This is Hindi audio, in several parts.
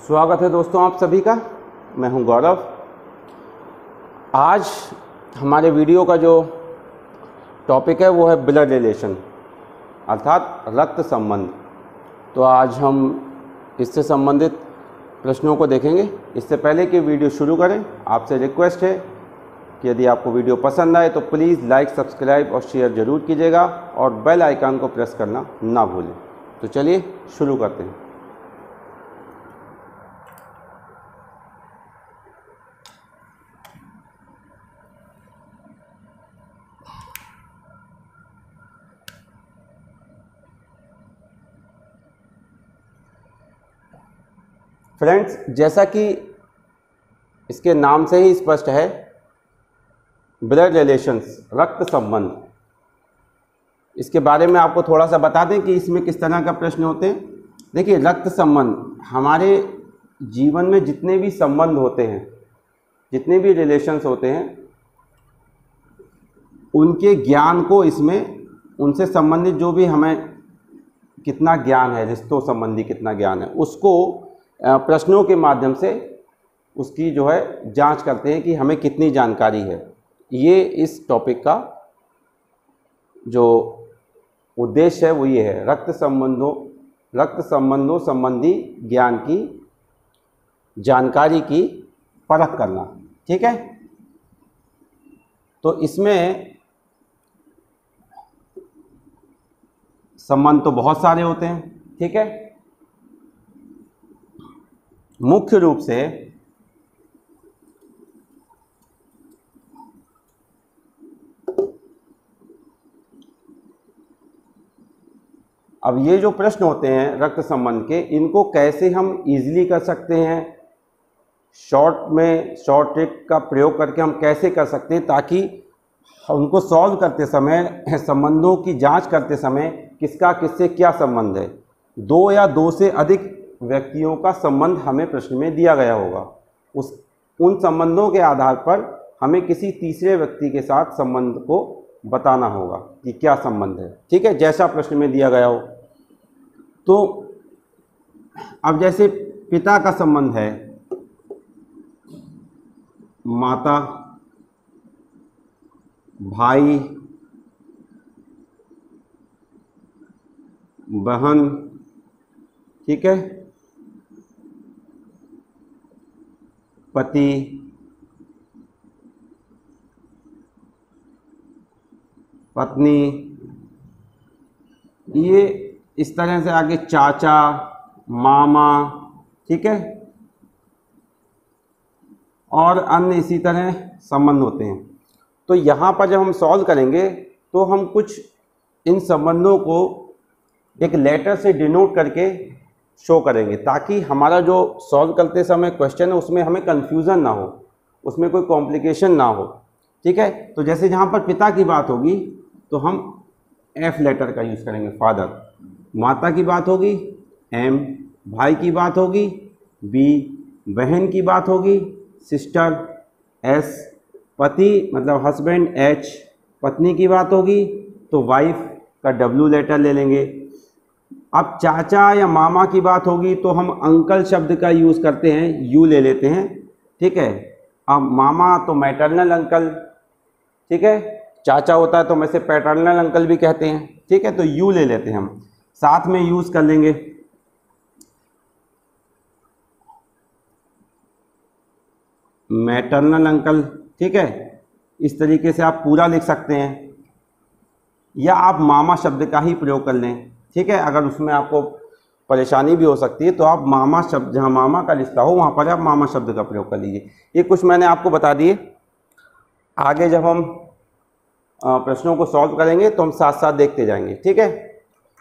स्वागत है दोस्तों आप सभी का। मैं हूं गौरव। आज हमारे वीडियो का जो टॉपिक है वो है ब्लड रिलेशन अर्थात रक्त संबंध। तो आज हम इससे संबंधित प्रश्नों को देखेंगे। इससे पहले कि वीडियो शुरू करें, आपसे रिक्वेस्ट है कि यदि आपको वीडियो पसंद आए तो प्लीज़ लाइक, सब्सक्राइब और शेयर ज़रूर कीजिएगा और बेल आइकन को प्रेस करना ना भूलें। तो चलिए शुरू करते हैं। फ्रेंड्स, जैसा कि इसके नाम से ही स्पष्ट है, ब्लड रिलेशंस रक्त संबंध, इसके बारे में आपको थोड़ा सा बता दें कि इसमें किस तरह का प्रश्न होते हैं। देखिए, रक्त संबंध हमारे जीवन में जितने भी संबंध होते हैं, जितने भी रिलेशंस होते हैं, उनके ज्ञान को इसमें, उनसे संबंधित जो भी हमें कितना ज्ञान है, रिश्तों संबंधी कितना ज्ञान है, उसको प्रश्नों के माध्यम से उसकी जो है जांच करते हैं कि हमें कितनी जानकारी है। ये इस टॉपिक का जो उद्देश्य है वो ये है, रक्त संबंधों संबंधी ज्ञान की जानकारी की परख करना। ठीक है, तो इसमें संबंध तो बहुत सारे होते हैं। ठीक है, मुख्य रूप से अब ये जो प्रश्न होते हैं रक्त संबंध के, इनको कैसे हम इजीली कर सकते हैं, शॉर्ट ट्रिक का प्रयोग करके हम कैसे कर सकते हैं, ताकि उनको सॉल्व करते समय, संबंधों की जांच करते समय किसका किससे क्या संबंध है, दो या दो से अधिक व्यक्तियों का संबंध हमें प्रश्न में दिया गया होगा। उन संबंधों के आधार पर हमें किसी तीसरे व्यक्ति के साथ संबंध को बताना होगा कि क्या संबंध है। ठीक है, जैसा प्रश्न में दिया गया हो। तो अब जैसे पिता का संबंध है, माता, भाई, बहन, ठीक है, पति, पत्नी, ये इस तरह से आगे चाचा, मामा, ठीक है, और अन्य इसी तरह संबंध होते हैं। तो यहाँ पर जब हम सॉल्व करेंगे तो हम कुछ इन संबंधों को एक लेटर से डिनोट करके शो करेंगे, ताकि हमारा जो सॉल्व करते समय क्वेश्चन है उसमें हमें कन्फ्यूज़न ना हो, उसमें कोई कॉम्प्लिकेशन ना हो। ठीक है, तो जैसे जहाँ पर पिता की बात होगी तो हम एफ लेटर का यूज़ करेंगे, फादर। माता की बात होगी एम, भाई की बात होगी बी, बहन की बात होगी सिस्टर एस, पति मतलब हस्बैंड एच, पत्नी की बात होगी तो वाइफ का डब्ल्यू लेटर ले लेंगे। अब चाचा या मामा की बात होगी तो हम अंकल शब्द का यूज़ करते हैं, यू ले लेते हैं। ठीक है, अब मामा तो मैटरनल अंकल, ठीक है, चाचा होता है तो वैसे पैटर्नल अंकल भी कहते हैं। ठीक है, तो यू ले लेते हैं, हम साथ में यूज़ कर लेंगे। मैटरनल अंकल, ठीक है, इस तरीके से आप पूरा लिख सकते हैं, या आप मामा शब्द का ही प्रयोग कर लें। ठीक है, अगर उसमें आपको परेशानी भी हो सकती है तो आप मामा शब्द, जहाँ मामा का लिखता हो वहाँ पर आप मामा शब्द का प्रयोग कर लीजिए। ये कुछ मैंने आपको बता दिए। आगे जब हम प्रश्नों को सॉल्व करेंगे तो हम साथ साथ देखते जाएंगे। ठीक है,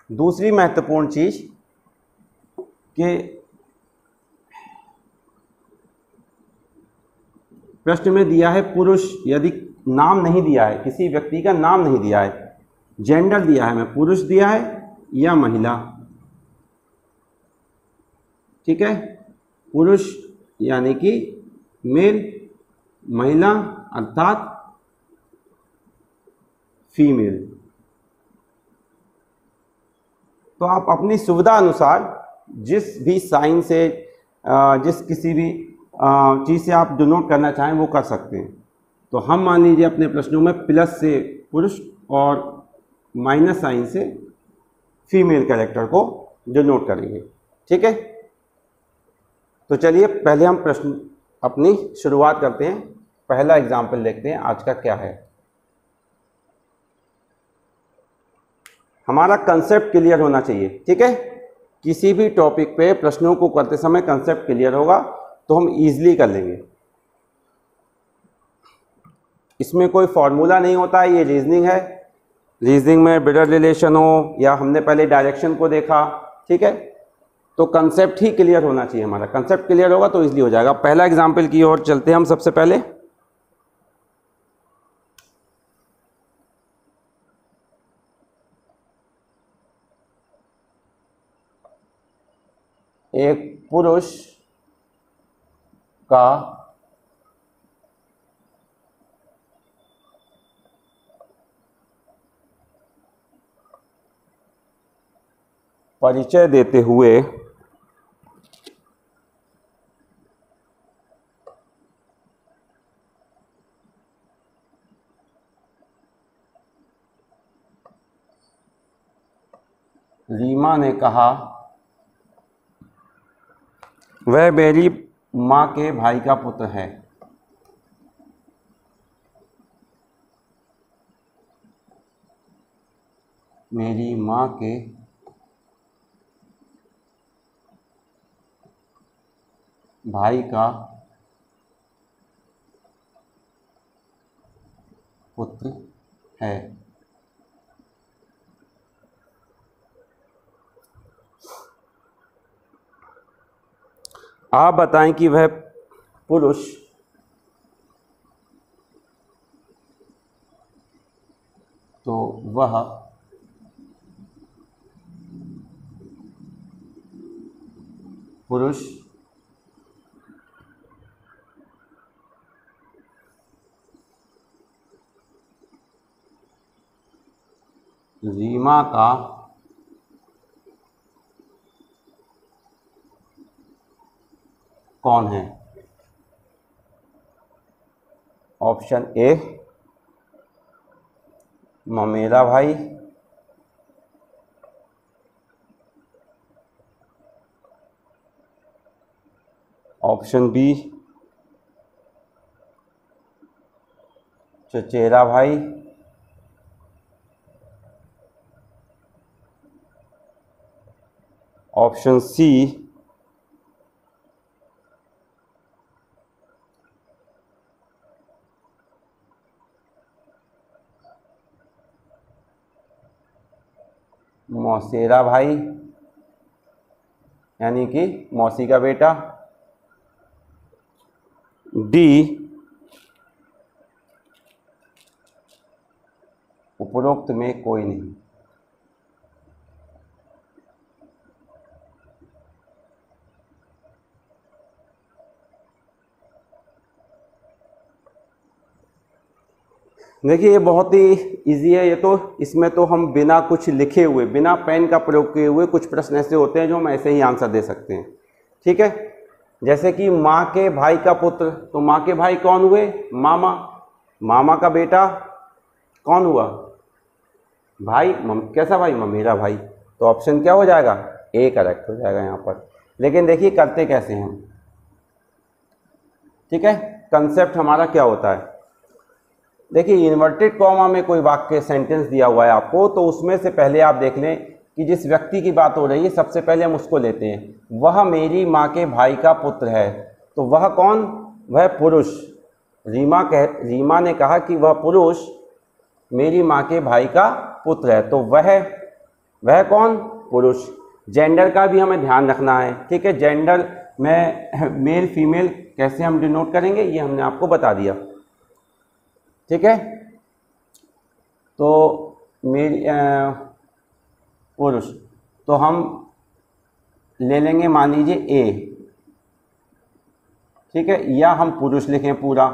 दूसरी महत्वपूर्ण चीज़ कि प्रश्न में दिया है पुरुष, यदि नाम नहीं दिया है, किसी व्यक्ति का नाम नहीं दिया है, जेंडर दिया है, मैं पुरुष दिया है या महिला। ठीक है, पुरुष यानी कि मेल, महिला अर्थात फीमेल। तो आप अपनी सुविधा अनुसार जिस भी साइन से जिस किसी भी चीज़ से आप डिनोट करना चाहें वो कर सकते हैं। तो हम मान लीजिए अपने प्रश्नों में प्लस से पुरुष और माइनस साइन से फीमेल कैरेक्टर को डिनोट करेंगे। ठीक है, तो चलिए पहले हम प्रश्न अपनी शुरुआत करते हैं। पहला एग्जाम्पल देखते हैं आज का क्या है। हमारा कंसेप्ट क्लियर होना चाहिए। ठीक है, किसी भी टॉपिक पे प्रश्नों को करते समय कंसेप्ट क्लियर होगा तो हम इजीली कर लेंगे। इसमें कोई फॉर्मूला नहीं होता है, ये रीजनिंग है। रीजनिंग में ब्लड रिलेशन हो या हमने पहले डायरेक्शन को देखा, ठीक है, तो कंसेप्ट ही क्लियर होना चाहिए। हमारा कंसेप्ट क्लियर होगा तो इजीली हो जाएगा। पहला एग्जाम्पल की ओर चलते हैं हम सबसे पहले। एक पुरुष का परिचय देते हुए रीमा ने कहा वह मेरी माँ के भाई का पुत्र है। मेरी माँ के भाई का पुत्र है। आप बताएं कि वह पुरुष तो वह पुरुष रीमा का कौन है? ऑप्शन ए ममेरा भाई, ऑप्शन बी चचेरा भाई, ऑप्शन सी मौसेरा भाई यानी कि मौसी का बेटा, डी उपरोक्त में कोई नहीं। देखिए ये बहुत ही इजी है ये तो। इसमें तो हम बिना कुछ लिखे हुए, बिना पेन का प्रयोग किए हुए कुछ प्रश्न ऐसे होते हैं जो हम ऐसे ही आंसर दे सकते हैं। ठीक है, जैसे कि माँ के भाई का पुत्र, तो माँ के भाई कौन हुए? मामा। मामा का बेटा कौन हुआ? भाई। कैसा भाई? ममेरा भाई। तो ऑप्शन क्या हो जाएगा? ए करेक्ट हो जाएगा यहाँ पर। लेकिन देखिए करते कैसे हैं हम। ठीक है, कंसेप्ट हमारा क्या होता है? देखिए इन्वर्टेड कॉमा में कोई वाक्य सेंटेंस दिया हुआ है आपको, तो उसमें से पहले आप देख लें कि जिस व्यक्ति की बात हो रही है सबसे पहले हम उसको लेते हैं। वह मेरी माँ के भाई का पुत्र है, तो वह कौन? वह पुरुष। रीमा ने कहा कि वह पुरुष मेरी माँ के भाई का पुत्र है, तो वह कौन? पुरुष। जेंडर का भी हमें ध्यान रखना है। ठीक है, जेंडर में मेल फीमेल कैसे हम डिनोट करेंगे ये हमने आपको बता दिया। ठीक है, तो मेरी पुरुष, तो हम ले लेंगे मान लीजिए ए। ठीक है, या हम पुरुष लिखें पूरा।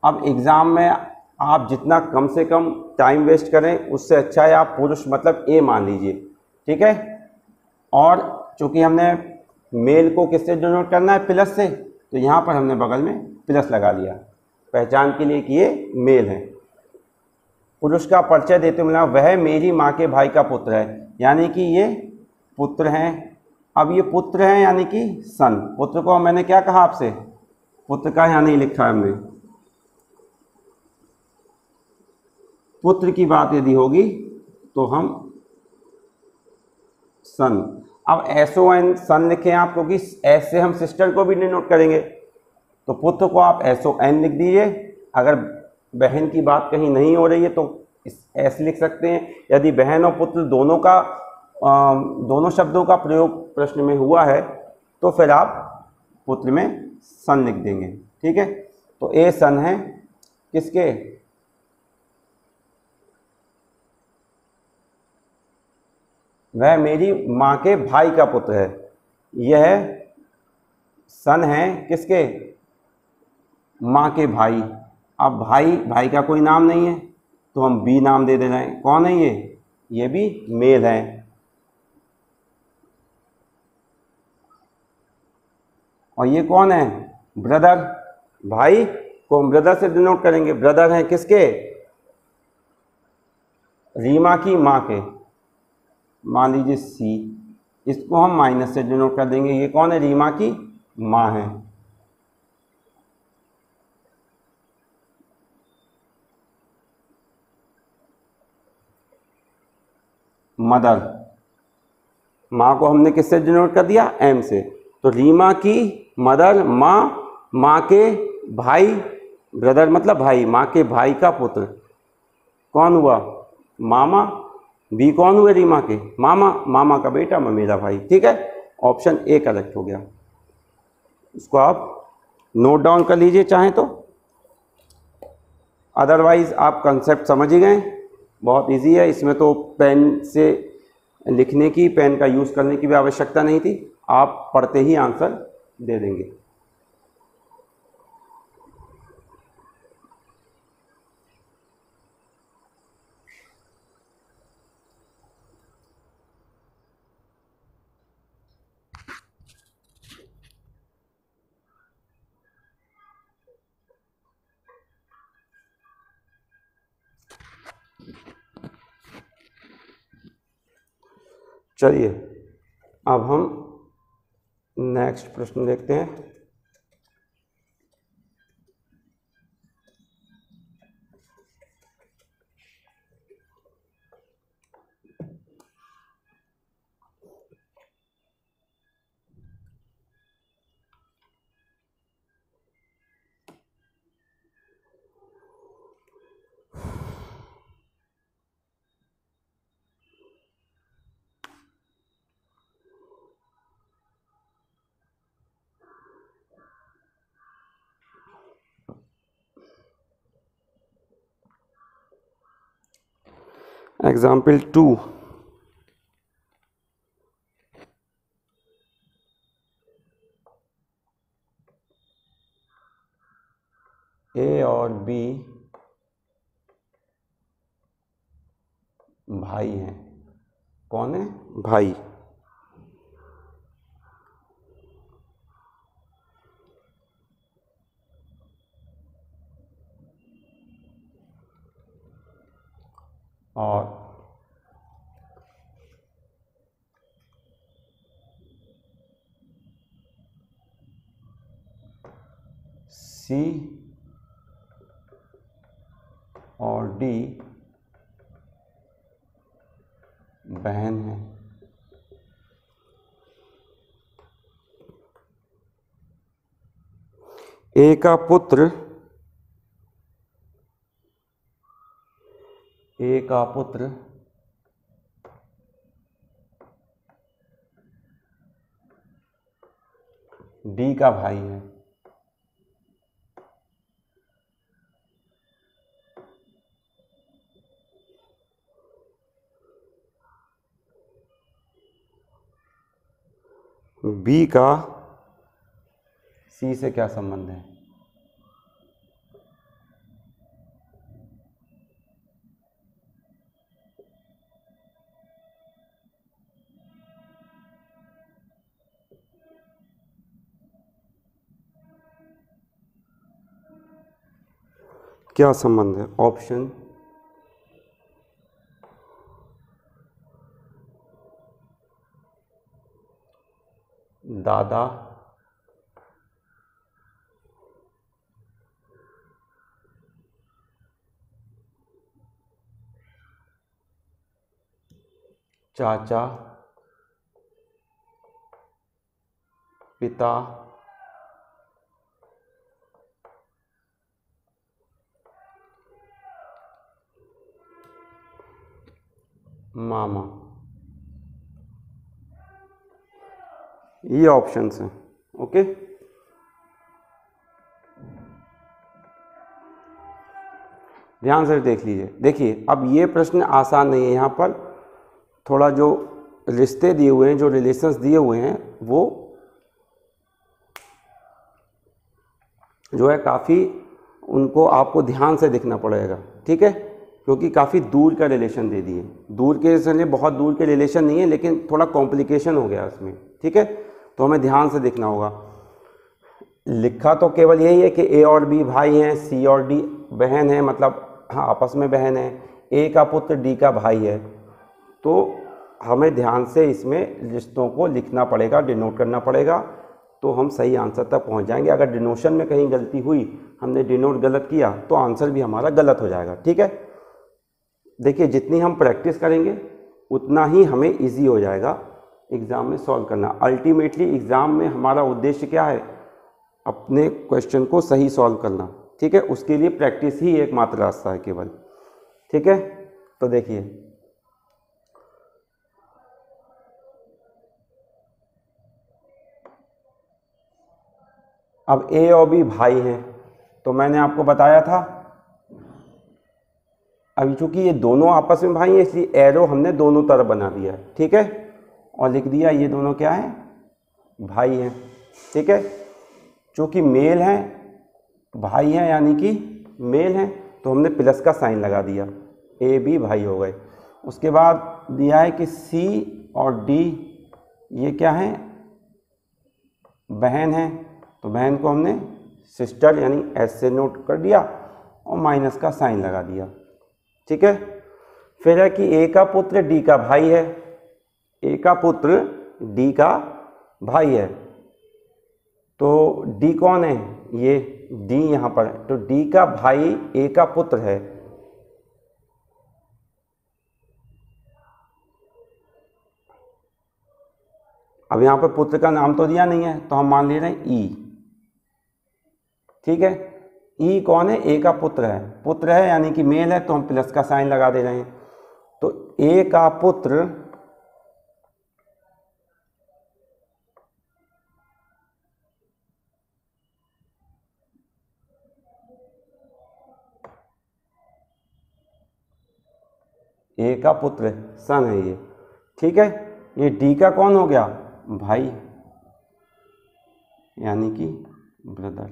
अब एग्ज़ाम में आप जितना कम से कम टाइम वेस्ट करें उससे अच्छा है आप पुरुष मतलब ए मान लीजिए। ठीक है, और चूँकि हमने मेल को किससे डिनोट करना है, प्लस से, तो यहाँ पर हमने बगल में प्लस लगा लिया पहचान के लिए कि ये मेल है। पुरुष का परिचय देते हुए मिला वह मेरी माँ के भाई का पुत्र है, यानी कि ये पुत्र हैं। अब ये पुत्र हैं यानी कि सन, पुत्र को मैंने क्या कहा आपसे, पुत्र का यहाँ नहीं लिखा है हमने, पुत्र की बात यदि होगी तो हम सन। अब SON सन लिखे आप, क्योंकि एस से हम सिस्टर को भी डिनोट करेंगे, तो पुत्र को आप SON लिख दीजिए। अगर बहन की बात कहीं नहीं हो रही है तो एस लिख सकते हैं। यदि बहन और पुत्र दोनों शब्दों का प्रयोग प्रश्न में हुआ है तो फिर आप पुत्र में सन लिख देंगे, ठीक है। तो ए सन है किसके, वह मेरी माँ के भाई का पुत्र है। यह सन है किसके, माँ के भाई। अब भाई का कोई नाम नहीं है तो हम बी नाम दे रहे हैं। कौन है ये भी मेल है। और ये कौन है, ब्रदर, भाई को हम ब्रदर से डिनोट करेंगे। ब्रदर हैं किसके, रीमा की माँ के, मान लीजिए सी, इसको हम माइनस से डिनोट कर देंगे। ये कौन है, रीमा की माँ है। मदर, माँ को हमने किससे डिनोट कर दिया, एम से। तो रीमा की मदर, माँ के भाई, ब्रदर मतलब भाई, माँ के भाई का पुत्र कौन हुआ, मामा। बी कौन हुए, रीमा के मामा का बेटा, मेरा भाई, ठीक है। ऑप्शन ए करेक्ट हो गया। इसको आप नोट डाउन कर लीजिए चाहें तो, अदरवाइज आप कंसेप्ट समझ ही गए। बहुत इजी है, इसमें तो पेन से लिखने की, पेन का यूज़ करने की भी आवश्यकता नहीं थी, आप पढ़ते ही आंसर दे देंगे। चलिए अब हम नेक्स्ट प्रश्न देखते हैं। एग्जाम्पल 2, ए और बी भाई हैं। कौन है, भाई। और सी और डी बहन है। ए का पुत्र डी का भाई है। बी का सी से क्या संबंध है, क्या संबंध है? ऑप्शन दादा चाचा पिता मामा, ये ऑप्शंस हैं। ओके, ध्यान से देख लीजिए। देखिए अब ये प्रश्न आसान नहीं है, यहाँ पर थोड़ा जो रिश्ते दिए हुए हैं, जो रिलेशंस दिए हुए हैं, वो जो है काफ़ी उनको आपको ध्यान से देखना पड़ेगा, ठीक है, क्योंकि काफ़ी दूर का रिलेशन दे दिए। दूर के लिए बहुत दूर के रिलेशन नहीं है, लेकिन थोड़ा कॉम्प्लिकेशन हो गया उसमें, ठीक है, तो हमें ध्यान से देखना होगा। लिखा तो केवल यही है कि ए और बी भाई हैं, सी और डी बहन है, मतलब हाँ आपस में बहन है, ए का पुत्र डी का भाई है। तो हमें ध्यान से इसमें रिश्तों को लिखना पड़ेगा, डिनोट करना पड़ेगा, तो हम सही आंसर तक पहुंच जाएंगे। अगर डिनोशन में कहीं गलती हुई, हमने डिनोट गलत किया, तो आंसर भी हमारा गलत हो जाएगा, ठीक है। देखिए जितनी हम प्रैक्टिस करेंगे उतना ही हमें इजी हो जाएगा एग्ज़ाम में सॉल्व करना। अल्टीमेटली एग्ज़ाम में हमारा उद्देश्य क्या है? अपने क्वेश्चन को सही सॉल्व करना, ठीक है। उसके लिए प्रैक्टिस ही एकमात्र रास्ता है केवल, ठीक है। तो देखिए अब ए और बी भाई हैं, तो मैंने आपको बताया था, अभी चूंकि ये दोनों आपस में भाई हैं इसलिए एरो हमने दोनों तरफ बना दिया है, ठीक है, और लिख दिया ये दोनों क्या है? भाई हैं, ठीक है। चूंकि मेल हैं, भाई हैं यानी कि मेल हैं, तो हमने प्लस का साइन लगा दिया, ए बी भाई हो गए। उसके बाद दिया है कि सी और डी ये क्या है? बहन है, तो बहन को हमने सिस्टर यानी एस से नोट कर दिया और माइनस का साइन लगा दिया, ठीक है। फिर है कि ए का पुत्र डी का भाई है, ए का पुत्र डी का भाई है, तो डी कौन है? ये डी यहाँ पर है, तो डी का भाई ए का पुत्र है। अब यहाँ पर पुत्र का नाम तो दिया नहीं है, तो हम मान ले रहे हैं ई, ठीक है। ई कौन है? ए का पुत्र है, पुत्र है यानी कि मेल है, तो हम प्लस का साइन लगा दे रहे हैं। तो ए का पुत्र ए का पुत्र सन है ये, ठीक है। ये डी का कौन हो गया? भाई यानी कि ब्रदर।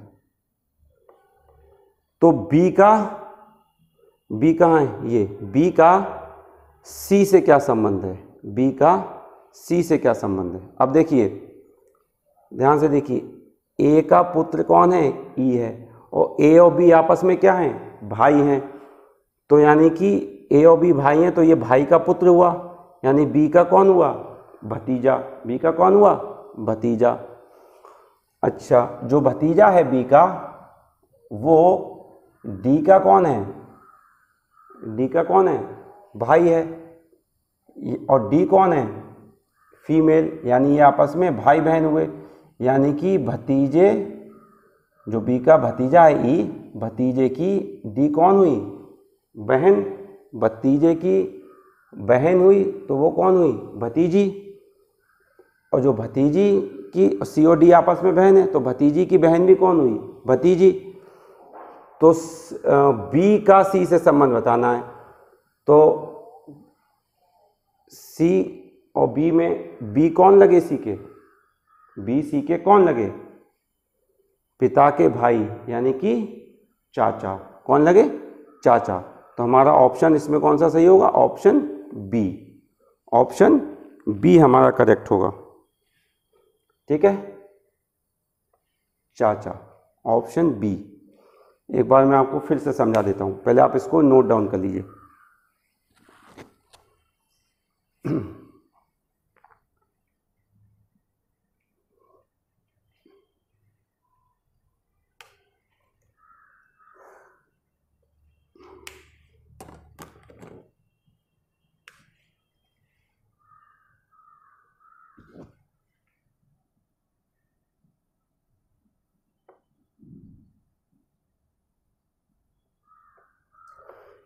तो बी कहाँ है? ये बी का सी से क्या संबंध है? बी का सी से क्या संबंध है? अब देखिए ध्यान से देखिए, ए का पुत्र कौन है? ई है, और ए और बी आपस में क्या हैं? भाई हैं, तो यानी कि ए और बी भाई हैं, तो ये भाई का पुत्र हुआ, यानी बी का कौन हुआ? भतीजा। बी का कौन हुआ? भतीजा। अच्छा, जो भतीजा है बी का, वो डी का कौन है? डी का कौन है? भाई है, और डी कौन है? फीमेल, यानी ये आपस में भाई बहन हुए, यानी कि भतीजे, जो बी का भतीजा है ई, भतीजे की डी कौन हुई? बहन। भतीजे की बहन हुई तो वो कौन हुई? भतीजी। और जो भतीजी की सी और डी आपस में बहन है, तो भतीजी की बहन भी कौन हुई? भतीजी। तो बी का सी से संबंध बताना है, तो सी और बी में बी कौन लगे? सी के, बी सी के कौन लगे? पिता के भाई, यानी कि चाचा। कौन लगे? चाचा। तो हमारा ऑप्शन इसमें कौन सा सही होगा? Option B. ऑप्शन बी हमारा करेक्ट होगा, ठीक है, चाचा, ऑप्शन बी। एक बार मैं आपको फिर से समझा देता हूँ, पहले आप इसको नोट डाउन कर लीजिए।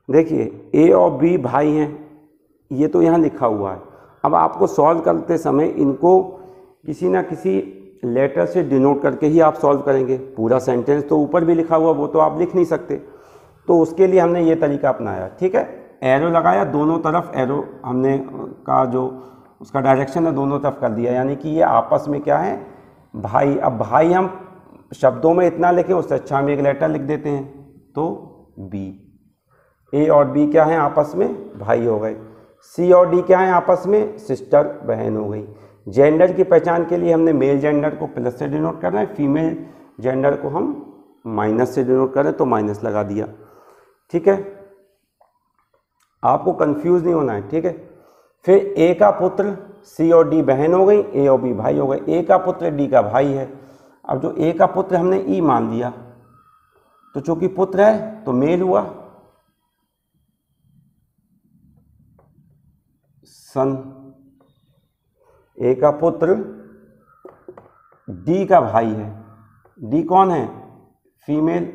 देखिए ए और बी भाई हैं, ये तो यहाँ लिखा हुआ है। अब आपको सॉल्व करते समय इनको किसी ना किसी लेटर से डिनोट करके ही आप सॉल्व करेंगे। पूरा सेंटेंस तो ऊपर भी लिखा हुआ, वो तो आप लिख नहीं सकते, तो उसके लिए हमने ये तरीका अपनाया। ठीक है, एरो लगाया, दोनों तरफ एरो हमने का जो उसका डायरेक्शन है दोनों तरफ कर दिया, यानी कि ये आपस में क्या है, भाई। अब भाई हम शब्दों में इतना लिखें, उससे अच्छा हम एक लेटर लिख देते हैं, तो बी। ए और बी क्या है, आपस में भाई हो गए। सी और डी क्या है, आपस में सिस्टर बहन हो गई। जेंडर की पहचान के लिए हमने मेल जेंडर को प्लस से डिनोट कर रहे हैं, फीमेल जेंडर को हम माइनस से डिनोट कर रहे हैं, तो माइनस लगा दिया। ठीक है, आपको कंफ्यूज नहीं होना है। ठीक है, फिर ए का पुत्र सी और डी बहन हो गई, ए और बी भाई हो गए। ए का पुत्र डी का भाई है। अब जो ए का पुत्र हमने ई मान लिया, तो चूंकि पुत्र है तो मेल हुआ, सन। ए का पुत्र डी का भाई है, डी कौन है, फीमेल।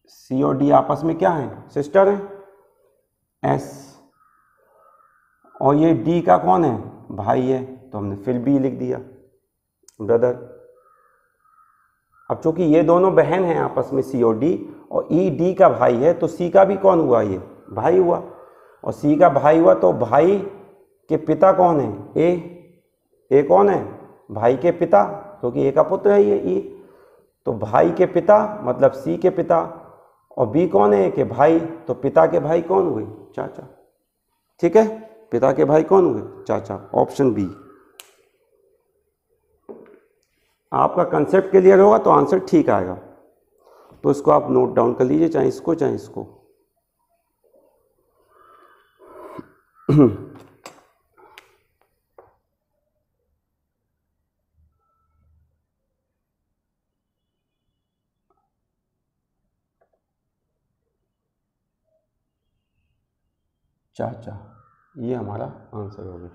सी और डी आपस में क्या है, सिस्टर है, एस। और ये डी का कौन है, भाई है, तो हमने फिर बी लिख दिया, ब्रदर। अब चूंकि ये दोनों बहन हैं आपस में, सी और डी, और ई डी का भाई है, तो सी का भी कौन हुआ, ये भाई हुआ। और सी का भाई हुआ तो भाई के पिता कौन है, ए कौन है, भाई के पिता, क्योंकि ए का पुत्र है ये ई, तो भाई के पिता मतलब सी के पिता। और बी कौन है, के भाई, तो पिता के भाई कौन हुए, चाचा। ठीक है, पिता के भाई कौन हुए, चाचा। Option B. आपका कंसेप्ट क्लियर होगा तो आंसर ठीक आएगा। तो इसको आप नोट डाउन कर लीजिए, चाहे इसको चाहे इसको। चाचा, ये हमारा आंसर हो गया।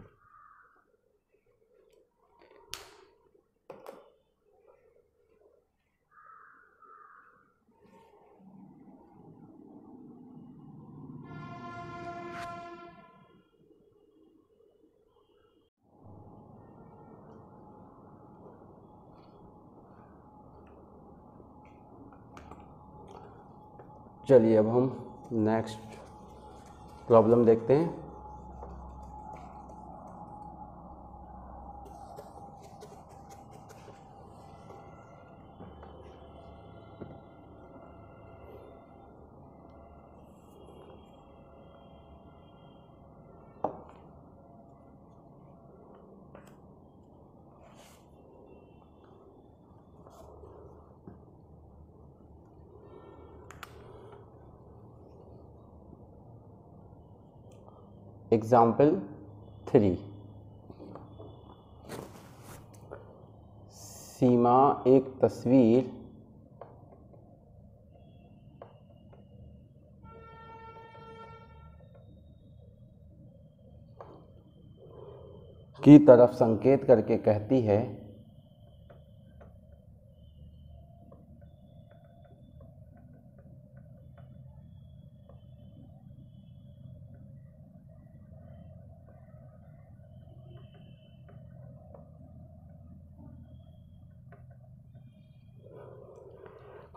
चलिए अब हम नेक्स्ट प्रॉब्लम देखते हैं। एग्जाम्पल 3। सीमा एक तस्वीर की तरफ संकेत करके कहती है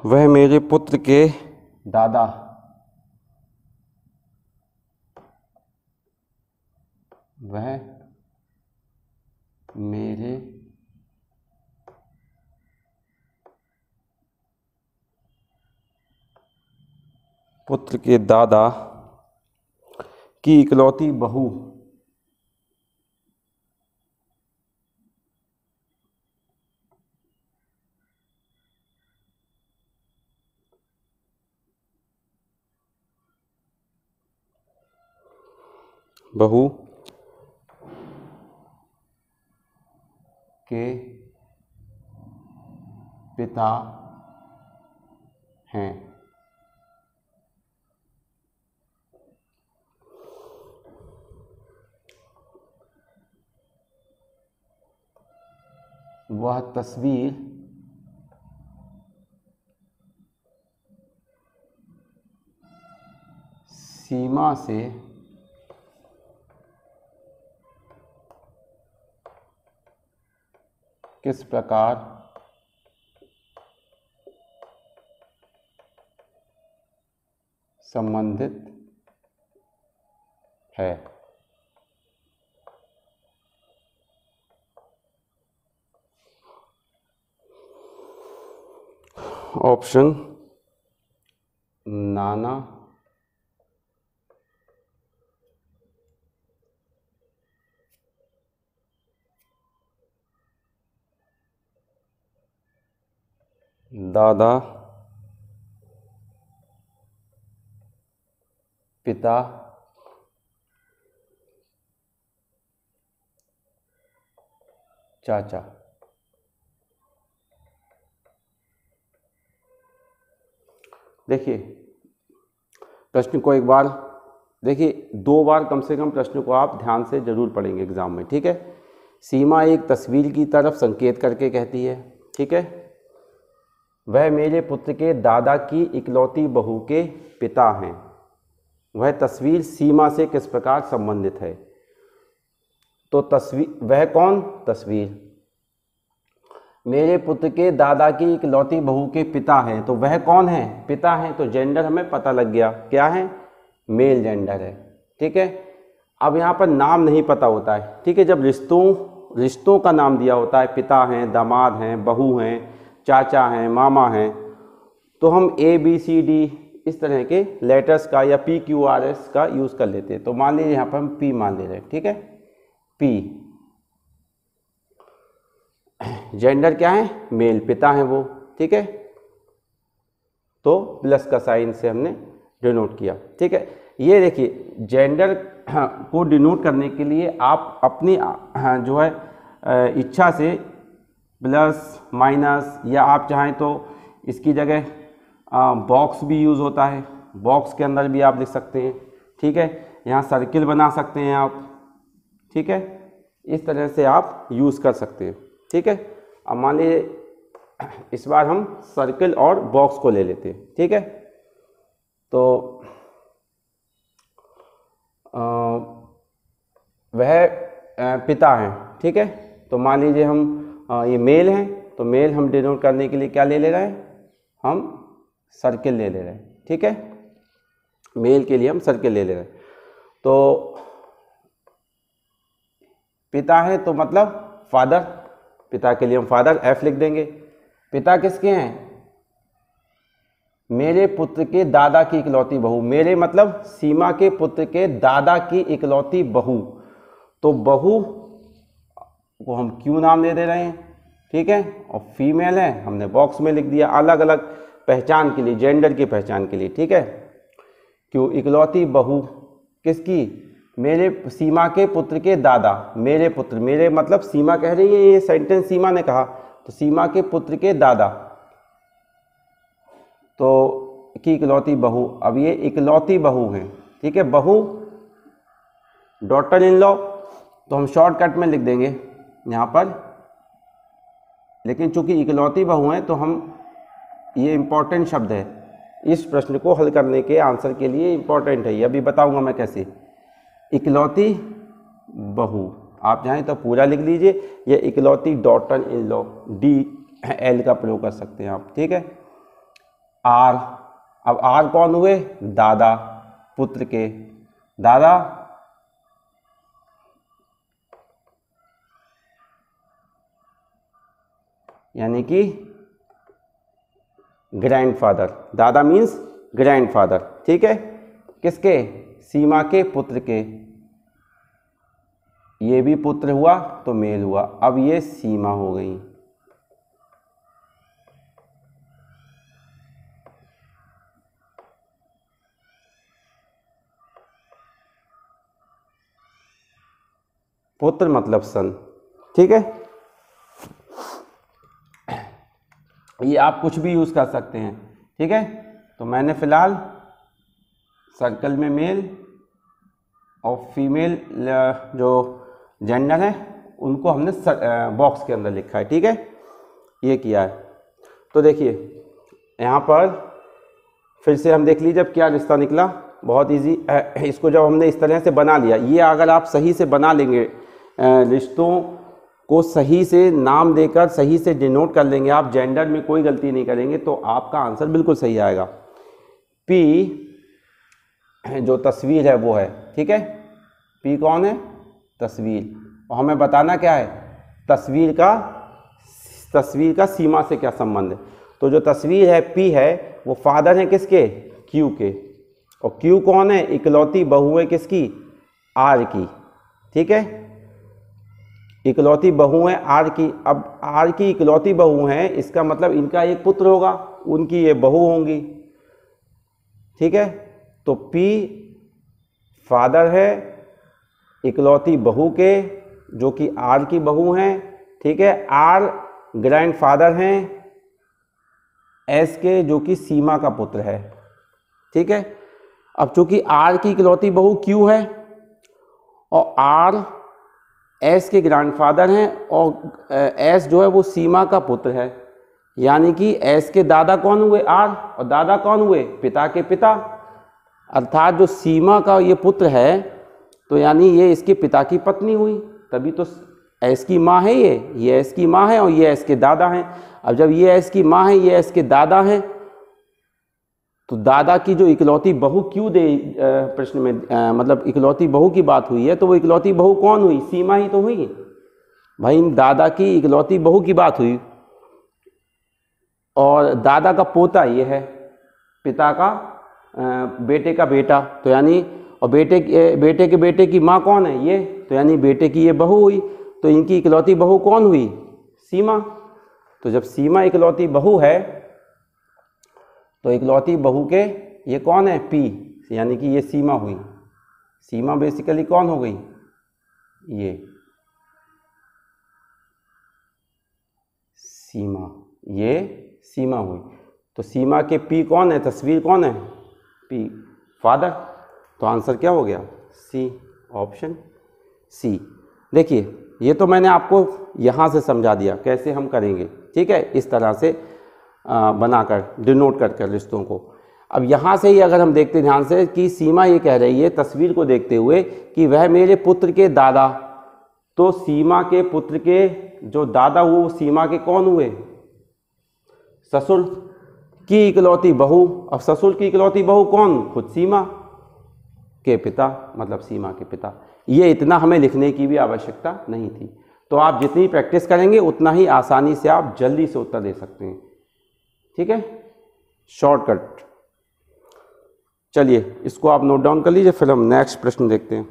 वह मेरे पुत्र के दादा वह मेरे पुत्र के दादा की इकलौती बहू बहू के पिता हैं। वह तस्वीर सीमा से किस प्रकार संबंधित है। ऑप्शन नाना दादा पिता चाचा। देखिए प्रश्न को एक बार देखिए, 2 बार कम से कम प्रश्न को आप ध्यान से जरूर पढ़ेंगे एग्जाम में, ठीक है। सीमा एक तस्वीर की तरफ संकेत करके कहती है, ठीक है। वह मेरे पुत्र के दादा की इकलौती बहू के पिता हैं। वह तस्वीर सीमा से किस प्रकार संबंधित है। तो तस्वीर, वह कौन, तस्वीर मेरे पुत्र के दादा की इकलौती बहू के पिता हैं, तो वह कौन है, पिता हैं। तो जेंडर हमें पता लग गया, क्या है, मेल जेंडर है, ठीक है। अब यहाँ पर नाम नहीं पता होता है, ठीक है। जब रिश्तों का नाम दिया होता है, पिता हैं, दामाद हैं, बहू हैं, चाचा हैं, मामा हैं, तो हम ABCD इस तरह के लेटर्स का या PQRS का यूज़ कर लेते हैं। तो मान लीजिए यहाँ पर हम P मान ले रहे हैं, ठीक है। P जेंडर क्या है, मेल, पिता है वो, ठीक है। तो प्लस का साइन से हमने डिनोट किया, ठीक है। ये देखिए जेंडर को डिनोट करने के लिए आप अपनी जो है इच्छा से प्लस माइनस, या आप चाहें तो इसकी जगह बॉक्स भी यूज़ होता है, बॉक्स के अंदर भी आप लिख सकते हैं, ठीक है। यहाँ सर्किल बना सकते हैं आप, ठीक है। इस तरह से आप यूज़ कर सकते हैं, ठीक है। अब मान लीजिए इस बार हम सर्किल और बॉक्स को ले लेते हैं, ठीक है। तो वह पिता हैं, ठीक है। तो मान लीजिए हम ये मेल हैं, तो मेल हम डिनोट करने के लिए क्या ले रहे हैं, हम सर्किल ले रहे हैं, ठीक है। मेल के लिए हम सर्किल ले रहे हैं। तो पिता है तो मतलब फादर, पिता के लिए हम फादर F लिख देंगे। पिता किसके हैं, मेरे पुत्र के दादा की इकलौती बहू, मेरे मतलब सीमा के पुत्र के दादा की इकलौती बहू, तो बहू को हम क्यों नाम दे रहे हैं, ठीक है। और फीमेल है हमने बॉक्स में लिख दिया, अलग अलग पहचान के लिए, जेंडर की पहचान के लिए, ठीक है। क्यों, इकलौती बहू किसकी, मेरे सीमा के पुत्र के दादा, मेरे पुत्र, मेरे मतलब सीमा कह रही है, ये सेंटेंस सीमा ने कहा, तो सीमा के पुत्र के दादा तो की इकलौती बहू। अब ये इकलौती बहू है, ठीक है, बहू डॉटर इन लॉ, तो हम शॉर्टकट में लिख देंगे यहाँ पर। लेकिन चूंकि इकलौती बहू हैं तो हम, ये इम्पोर्टेंट शब्द है, इस प्रश्न को हल करने के आंसर के लिए इम्पोर्टेंट है, ये अभी बताऊंगा मैं कैसे। इकलौती बहू, आप चाहें तो पूरा लिख लीजिए, या इकलौती डॉटर इन लॉ, DL का प्रयोग कर सकते हैं आप, ठीक है। R, अब R कौन हुए, दादा, पुत्र के दादा, यानी कि ग्रैंडफादर, दादा मीन्स ग्रैंडफादर, ठीक है। किसके, सीमा के पुत्र के, ये भी पुत्र हुआ तो मेल हुआ, अब ये सीमा हो गई। पुत्र मतलब सन, ठीक है। ये आप कुछ भी यूज़ कर सकते हैं, ठीक है। तो मैंने फिलहाल सर्कल में मेल और फीमेल जो जेंडर है उनको हमने बॉक्स के अंदर लिखा है, ठीक है, ये किया है। तो देखिए यहाँ पर फिर से हम देख लीजिए अब क्या रिश्ता निकला, बहुत इजी। इसको जब हमने इस तरह से बना लिया, ये अगर आप सही से बना लेंगे, रिश्तों को सही से नाम देकर सही से डिनोट कर लेंगे, आप जेंडर में कोई गलती नहीं करेंगे, तो आपका आंसर बिल्कुल सही आएगा। पी जो तस्वीर है वो है, ठीक है। पी कौन है? तस्वीर। और हमें बताना क्या है, तस्वीर का सीमा से क्या संबंध है। तो जो तस्वीर है पी है वो फादर है किसके? क्यू के। और क्यू कौन है? इकलौती बहू है किसकी? आर की, ठीक है। इकलौती बहू है आर की। अब आर की इकलौती बहू है, इसका मतलब इनका एक पुत्र होगा, उनकी ये बहू होंगी, ठीक है। तो पी फादर है इकलौती बहू के, जो कि आर की बहू हैं, ठीक है। आर ग्रैंडफादर हैं एस के, जो कि सीमा का पुत्र है, ठीक है। अब चूंकि आर की इकलौती बहू क्यू है और आर एस के ग्रैंडफादर हैं और एस जो है वो सीमा का पुत्र है, यानी कि एस के दादा कौन हुए? आर। और दादा कौन हुए? पिता के पिता। अर्थात जो सीमा का ये पुत्र है, तो यानी ये इसके पिता की पत्नी हुई, तभी तो एस की माँ है, ये एस की माँ है और ये एस के दादा हैं। अब जब ये एस की माँ है, ये एस के दादा हैं, तो दादा की जो इकलौती बहू क्यों दे प्रश्न में मतलब इकलौती बहू की बात हुई है, तो वो इकलौती बहू कौन हुई? सीमा ही तो हुई भाई। दादा की इकलौती बहू की बात हुई और दादा का पोता ये है, पिता का बेटे का बेटा, तो यानी और बेटे के बेटे की माँ कौन है? ये, तो यानी बेटे की ये बहू हुई, तो इनकी इकलौती बहू कौन हुई? सीमा। तो जब सीमा इकलौती बहू है तो इकलौती बहू के ये कौन है? पी, यानी कि ये सीमा हुई। सीमा बेसिकली कौन हो गई? ये सीमा, ये सीमा हुई। तो सीमा के पी कौन है? तस्वीर कौन है? P father. तो आंसर क्या हो गया? सी, ऑप्शन सी। देखिए ये तो मैंने आपको यहाँ से समझा दिया कैसे हम करेंगे, ठीक है, इस तरह से बनाकर डिनोट कर रिश्तों को। अब यहाँ से ही अगर हम देखते हैं ध्यान से कि सीमा ये कह रही है तस्वीर को देखते हुए कि वह मेरे पुत्र के दादा, तो सीमा के पुत्र के जो दादा हुए वो सीमा के कौन हुए? ससुर की इकलौती बहू। अब ससुर की इकलौती बहू कौन? खुद सीमा के पिता, मतलब सीमा के पिता। ये इतना हमें लिखने की भी आवश्यकता नहीं थी। तो आप जितनी प्रैक्टिस करेंगे उतना ही आसानी से आप जल्दी से उत्तर दे सकते हैं, ठीक है, शॉर्टकट। चलिए इसको आप नोट डाउन कर लीजिए, फिर हम नेक्स्ट प्रश्न देखते हैं।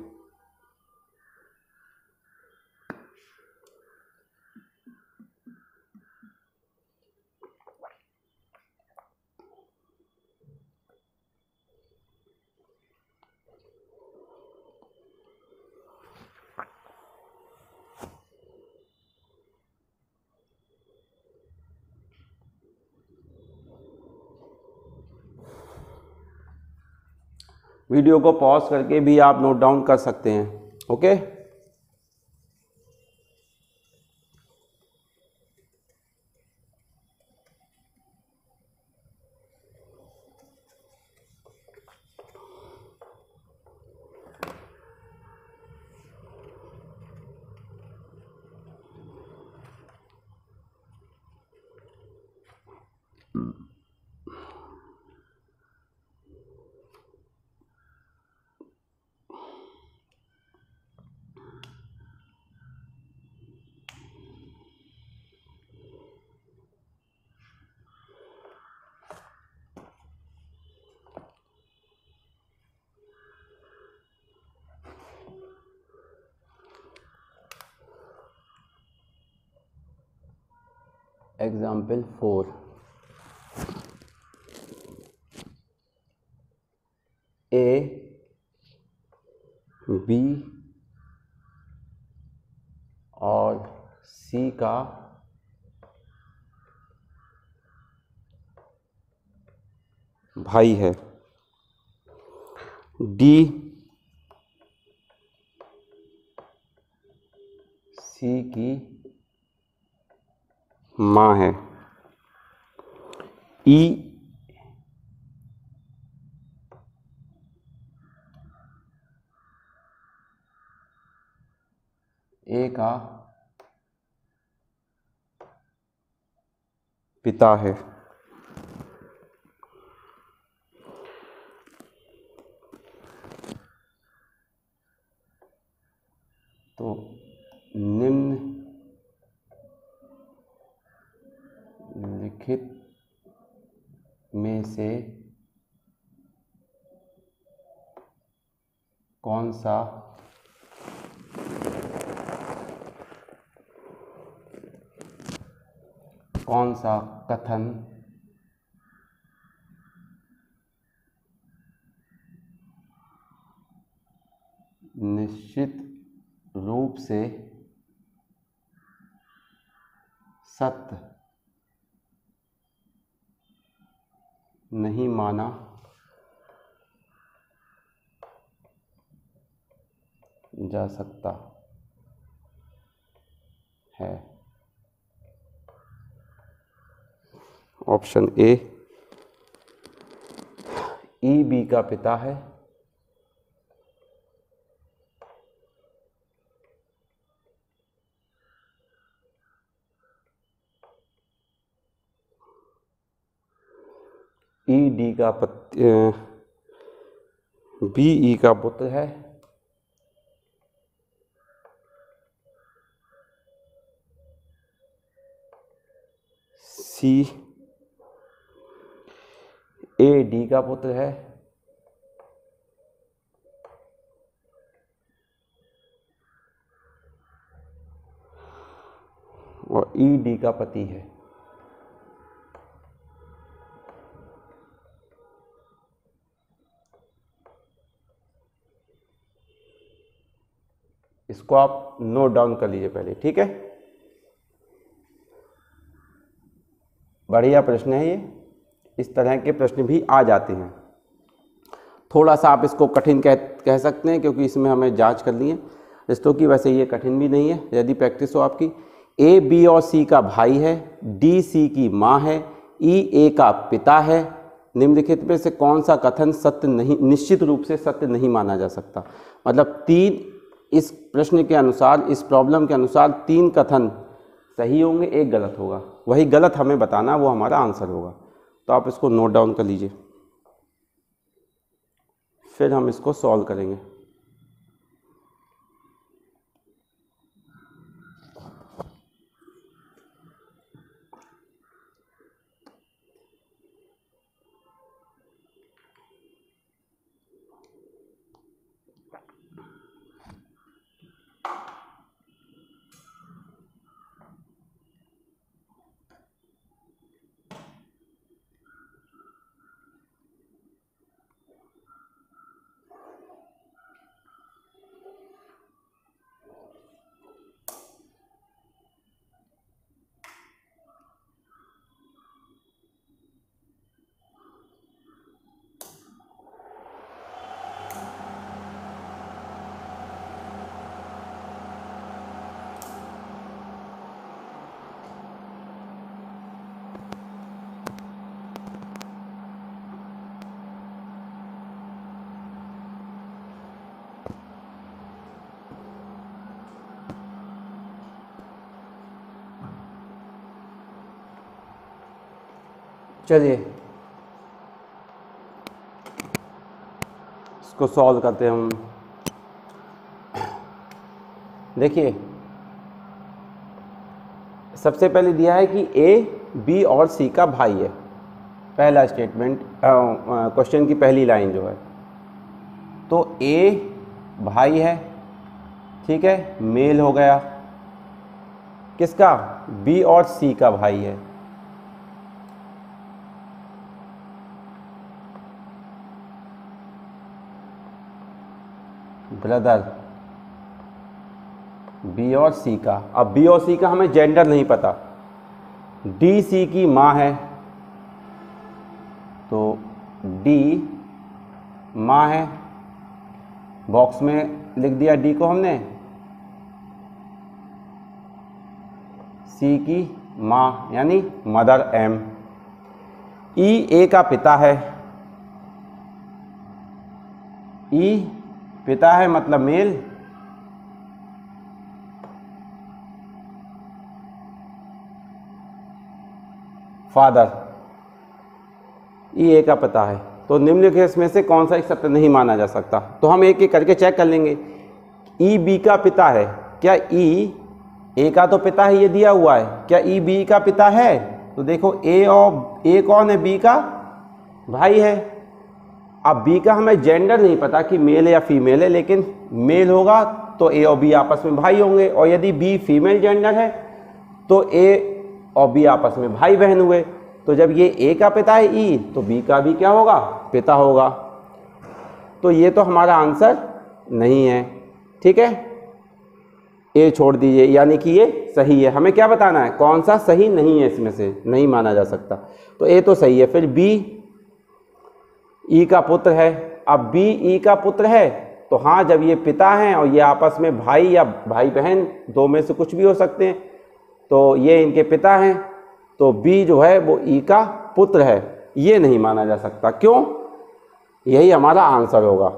वीडियो को पॉज करके भी आप नोट डाउन कर सकते हैं, ओके। एग्जाम्पल 4, ए बी का भाई है, डी सी की माँ है, ई ए का पिता है। तो निम्नलिखित में से कौन सा कथन निश्चित रूप से सत्य नहीं माना जा सकता है। ऑप्शन ए, ई बी का पिता है, ई डी का बी ई का पुत्र है, सी ए डी का पुत्र है, और ई डी का पति है। इसको आप नोट डाउन कर लीजिए पहले, ठीक है। बढ़िया प्रश्न है ये, इस तरह के प्रश्न भी आ जाते हैं। थोड़ा सा आप इसको कठिन कह सकते हैं, क्योंकि इसमें हमें जांच करनी है रिश्तों की। वैसे ये कठिन भी नहीं है यदि प्रैक्टिस हो आपकी। ए बी और सी का भाई है, डी सी की माँ है, ई ए का पिता है। निम्नलिखित में से कौन सा कथन सत्य नहीं, निश्चित रूप से सत्य नहीं माना जा सकता। मतलब तीन, इस प्रश्न के अनुसार, इस प्रॉब्लम के अनुसार 3 कथन सही होंगे, 1 गलत होगा। वही गलत हमें बताना, वो हमारा आंसर होगा। तो आप इसको नोट डाउन कर लीजिए, फिर हम इसको सॉल्व करेंगे। चलिए इसको सॉल्व करते हैं हम। देखिए, सबसे पहले दिया है कि ए बी और सी का भाई है। पहला स्टेटमेंट, क्वेश्चन की पहली लाइन जो है, तो ए भाई है, ठीक है, मेल हो गया। किसका? बी और सी का भाई है। ब्रदर, बी और सी का। अब बी और सी का हमें जेंडर नहीं पता, डी सी की माँ है तो डी माँ है, बॉक्स में लिख दिया डी को हमने, सी की माँ यानी मदर एम। ई ए का पिता है, ई पिता है मतलब मेल, फादर, ई ए का पिता है। तो निम्नलिखित में से कौन सा एक शब्द नहीं माना जा सकता? तो हम एक एक करके चेक कर लेंगे। ई बी का पिता है, क्या ई ए का तो पिता है, ये दिया हुआ है, क्या ई बी का पिता है? तो देखो ए और ए कौन है? बी का भाई है। अब बी का हमें जेंडर नहीं पता कि मेल है या फीमेल है, लेकिन मेल होगा तो ए और बी आपस में भाई होंगे, और यदि बी फीमेल जेंडर है तो ए और बी आपस में भाई बहन हुए। तो जब ये ए का पिता है ई, तो बी का भी क्या होगा? पिता होगा। तो ये तो हमारा आंसर नहीं है, ठीक है, ए छोड़ दीजिए, यानी कि ये सही है। हमें क्या बताना है, कौन सा सही नहीं है, इसमें से नहीं माना जा सकता। तो ए तो सही है। फिर बी ई का पुत्र है। अब बी ई का पुत्र है तो हाँ, जब ये पिता हैं और ये आपस में भाई या भाई बहन, दो में से कुछ भी हो सकते हैं, तो ये इनके पिता हैं, तो बी जो है वो ई का पुत्र है, ये नहीं माना जा सकता। क्यों? यही हमारा आंसर होगा।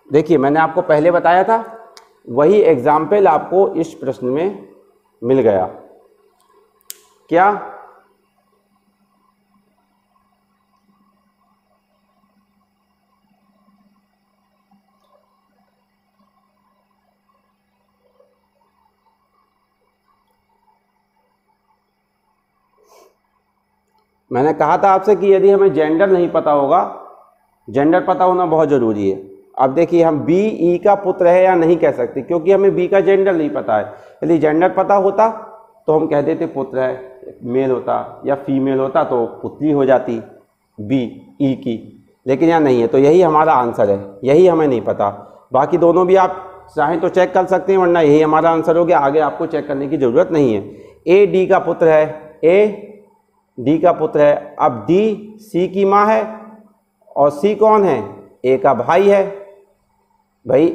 देखिए मैंने आपको पहले बताया था, वही एग्जाम्पल आपको इस प्रश्न में मिल गया। क्या? मैंने कहा था आपसे कि यदि हमें जेंडर नहीं पता होगा, जेंडर पता होना बहुत ज़रूरी है। अब देखिए हम बी ई का पुत्र है या नहीं कह सकते, क्योंकि हमें बी का जेंडर नहीं पता है। यदि जेंडर पता होता तो हम कह देते पुत्र है, मेल होता, या फीमेल होता तो पुत्री हो जाती बी ई की, लेकिन यहाँ नहीं है। तो यही हमारा आंसर है, यही हमें नहीं पता। बाकी दोनों भी आप चाहें तो चेक कर सकते हैं, वरना यही हमारा आंसर हो गया, आगे आपको चेक करने की ज़रूरत नहीं है। ए डी का पुत्र है, ए डी का पुत्र है। अब डी सी की माँ है, और सी कौन है? ए का भाई है। भाई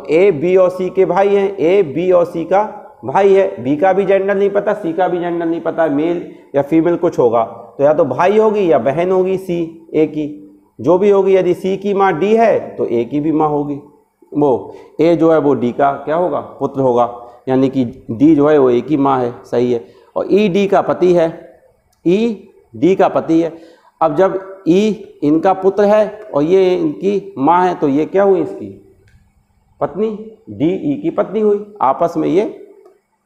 ए बी और सी के भाई हैं, ए बी और सी का भाई है। बी का भी जेंडर नहीं पता, सी का भी जेंडर नहीं पता, मेल या फीमेल कुछ होगा, तो या तो भाई होगी या बहन होगी सी ए की, जो भी होगी। यदि सी की माँ डी है तो ए की भी माँ होगी, वो ए जो है वो डी का क्या होगा? पुत्र होगा, यानी कि डी जो है वो ए की माँ है, सही है। और ई डी का पति है, ई डी का पति है। अब जब ई इनका पुत्र है और ये इनकी माँ है, तो ये क्या हुई? इसकी पत्नी, डी ई की पत्नी हुई। आपस में ये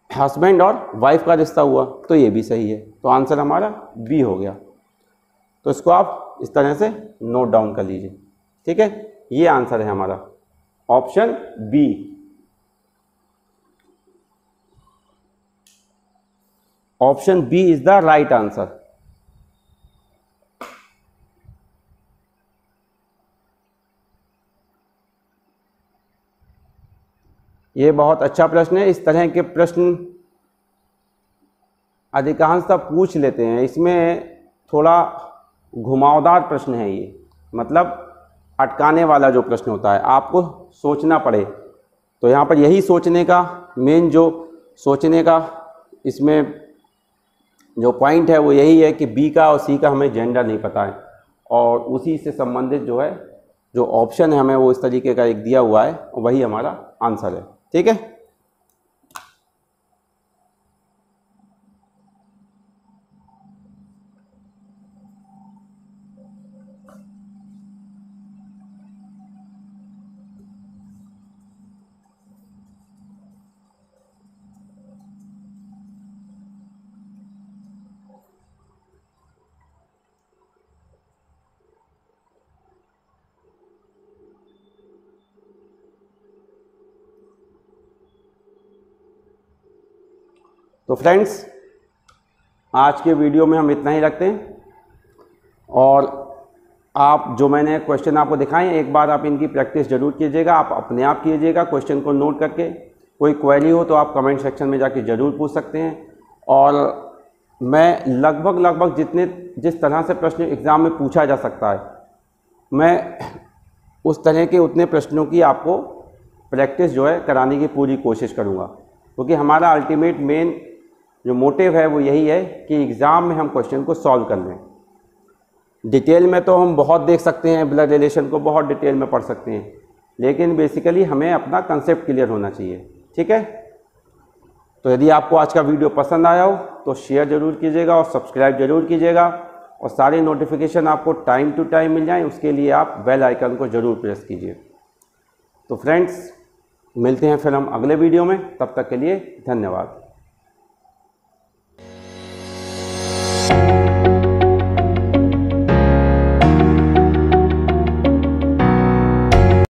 हस्बैंड और वाइफ का रिश्ता हुआ, तो ये भी सही है। तो आंसर हमारा बी हो गया। तो इसको आप इस तरह से नोट डाउन कर लीजिए, ठीक है। ये आंसर है हमारा option B. Option B is the right answer. ये बहुत अच्छा प्रश्न है। इस तरह के प्रश्न अधिकांशतः पूछ लेते हैं। इसमें थोड़ा घुमावदार प्रश्न है ये, मतलब अटकाने वाला जो प्रश्न होता है, आपको सोचना पड़े। तो यहाँ पर यही सोचने का मेन जो सोचने का इसमें जो पॉइंट है वो यही है कि बी का और सी का हमें जेंडर नहीं पता है, और उसी से संबंधित जो है जो ऑप्शन है हमें वो इस तरीके का एक दिया हुआ है, वही हमारा आंसर है, ठीक है। तो फ्रेंड्स, आज के वीडियो में हम इतना ही रखते हैं, और आप जो मैंने क्वेश्चन आपको दिखाए हैं, एक बार आप इनकी प्रैक्टिस जरूर कीजिएगा। आप अपने आप कीजिएगा क्वेश्चन को नोट करके, कोई क्वेरी हो तो आप कमेंट सेक्शन में जाके ज़रूर पूछ सकते हैं। और मैं लगभग जिस तरह से प्रश्न एग्ज़ाम में पूछा जा सकता है, मैं उस तरह के उतने प्रश्नों की आपको प्रैक्टिस जो है कराने की पूरी कोशिश करूँगा, क्योंकि हमारा अल्टीमेट मेन जो मोटिव है वो यही है कि एग्ज़ाम में हम क्वेश्चन को सॉल्व कर लें। डिटेल में तो हम बहुत देख सकते हैं, ब्लड रिलेशन को बहुत डिटेल में पढ़ सकते हैं, लेकिन बेसिकली हमें अपना कंसेप्ट क्लियर होना चाहिए। ठीक है, तो यदि आपको आज का वीडियो पसंद आया हो तो शेयर ज़रूर कीजिएगा और सब्सक्राइब ज़रूर कीजिएगा, और सारी नोटिफिकेशन आपको टाइम टू टाइम मिल जाए उसके लिए आप बेल आइकन को ज़रूर प्रेस कीजिए। तो फ्रेंड्स, मिलते हैं फिर हम अगले वीडियो में, तब तक के लिए धन्यवाद।